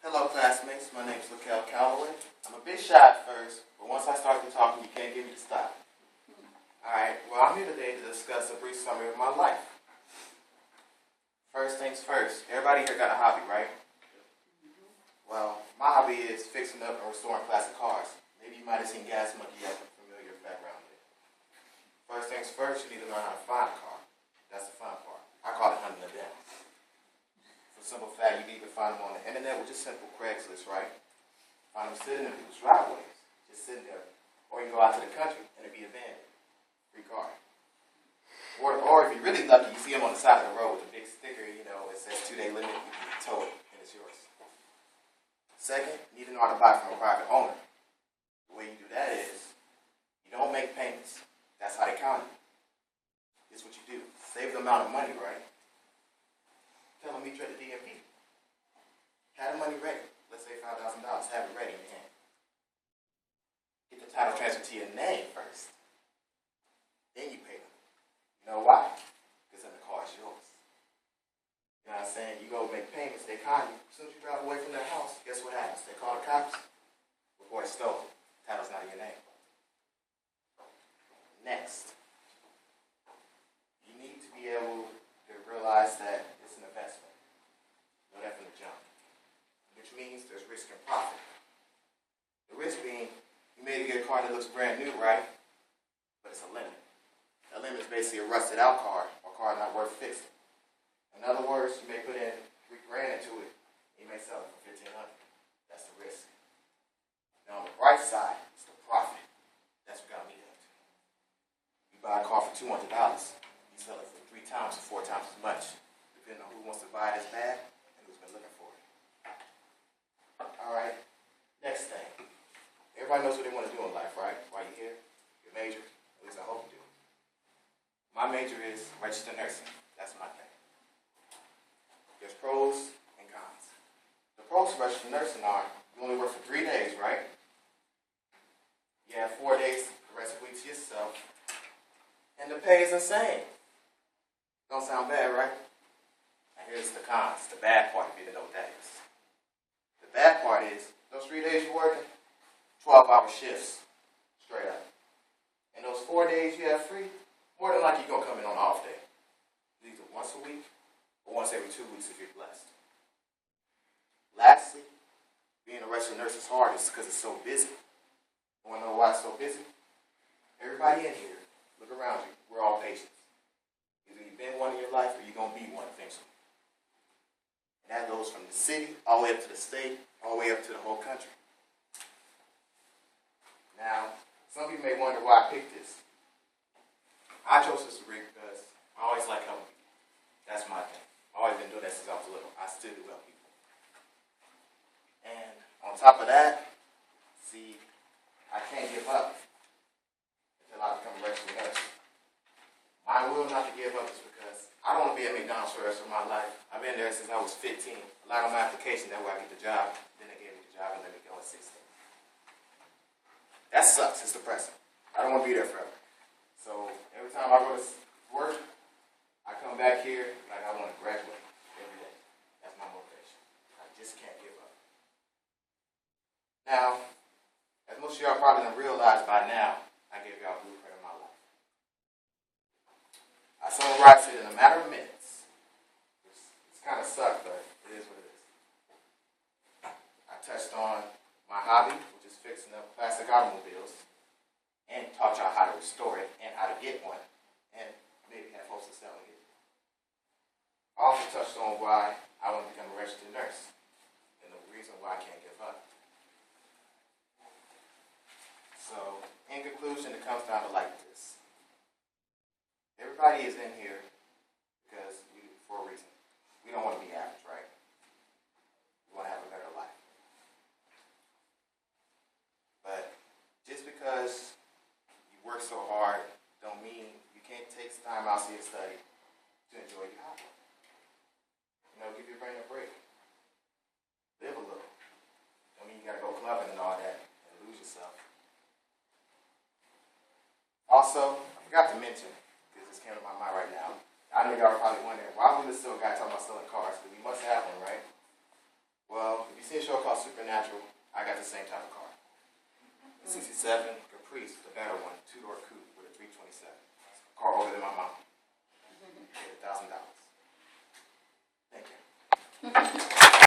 Hello classmates, my name is Calloway. I'm a bit shy at first, but once I start to talking, you can't get me to stop. Alright, well I'm here today to discuss a brief summary of my life. First things first, everybody here got a hobby, right? Well, my hobby is fixing up and restoring classic cars. Maybe you might have seen Gas Monkey have a familiar background with. First things first, you need to learn how to find a car. That's the fun part. I call it hunting them down. For the simple fact, you can either find them on the internet, which is simple, Craigslist, right? Find them sitting in people's driveways, just sitting there. Or you go out to the country and it'll be abandoned. Free car. Or if you're really lucky, you see them on the side of the road with a big sticker, it says 2-day limit, you can tow it, and it's yours. Second, you need to know how to buy from a private owner. The way you do that is, you don't make payments. That's how they count it. This is what you do. Save the amount of money, right? Tell them meet you at the DMV. Have the money ready. Let's say $5,000. Have it ready in your hand. Get the title transferred to your name first. Then you pay them. You know why? Because then the car is yours. You know what I'm saying? You go make payments, they call you. As soon as you drive away from their house, guess what happens? They call the cops. Report it's stolen. Title's not in your name. Next, you need to be able to realize that it's an investment. Know that from the jump. Which means there's risk and profit. The risk being, you may get a car that looks brand new, right? But it's a limit. A limit is basically a rusted out car, or a car not worth fixing. In other words, you may put in $3,000 into it, and you may sell it for $1,500. That's the risk. Now on the bright side, it's the profit. That's what got me hooked. You buy a car for $200, you sell it for 3 times or 4 times as much, depending on who wants to buy it as bad and who's been looking for it. Alright, next thing. Everybody knows what they want to do in life, right? While you're here, your major, at least I hope you do. My major is registered nursing. That's my thing. There's pros and cons. The pros of registered nursing are, you only work for 3 days, right? You have 4 days, the rest of the week to yourself. And the pay is insane. Don't sound bad, right? Now here's the cons, the bad part, if you didn't know what that is. The bad part is, those 3 days you're working, 12-hour shifts, straight up. And those 4 days you have free, more than likely you're going to come in on an off day. Either once a week or once every 2 weeks if you're blessed. Lastly, being a registered nurse is hard because it's so busy. You want to know why it's so busy? Everybody in here, look around you, we're all patients. Either you've been one in your life or you're going to be one eventually. And that goes from the city all the way up to the state, all the way up to the whole country. Now, some people may wonder why I picked this. I chose this degree because I always like helping people. That's my thing. I've always been doing that since I was little. I still do help people. And on top of that, see, I can't give up until I become a registered nurse. My will not to give up is because I don't want to be at McDonald's for the rest of my life. I've been there since I was 15. A lot of my application, that way I get the job. Then they gave me the job and let me go at 16. That sucks. It's depressing. I don't want to be there forever. So every time I go to work, I come back here like I want to graduate every day. That's my motivation. I just can't give up. Now, as most of y'all probably done realized by now, I gave y'all a blueprint of my life. I summarized it in a matter of minutes. It's kind of sucked, but it is what it is. I touched on my hobby, which is fixing up classic automobiles, and taught y'all how to restore it and how to get one, and maybe have hopes of selling it. I also touched on why I want to become a registered nurse, and the reason why I can't give up. So, in conclusion, it comes down to like this. Everybody is in here because for a reason. We don't want to be average, right? We want to have a better life. But just because you work so hard don't mean you can't take time out of your study to enjoy your hobby. Give your brain a break. Live a little. I mean, you gotta go clubbing and all that and lose yourself. Also, I forgot to mention, because this came to my mind right now, I know y'all are probably wondering, why would we listen to a guy talking about selling cars? Because we must have one, right? Well, if you see a show supernatural, I got the same type of car. The 67 Caprice, the better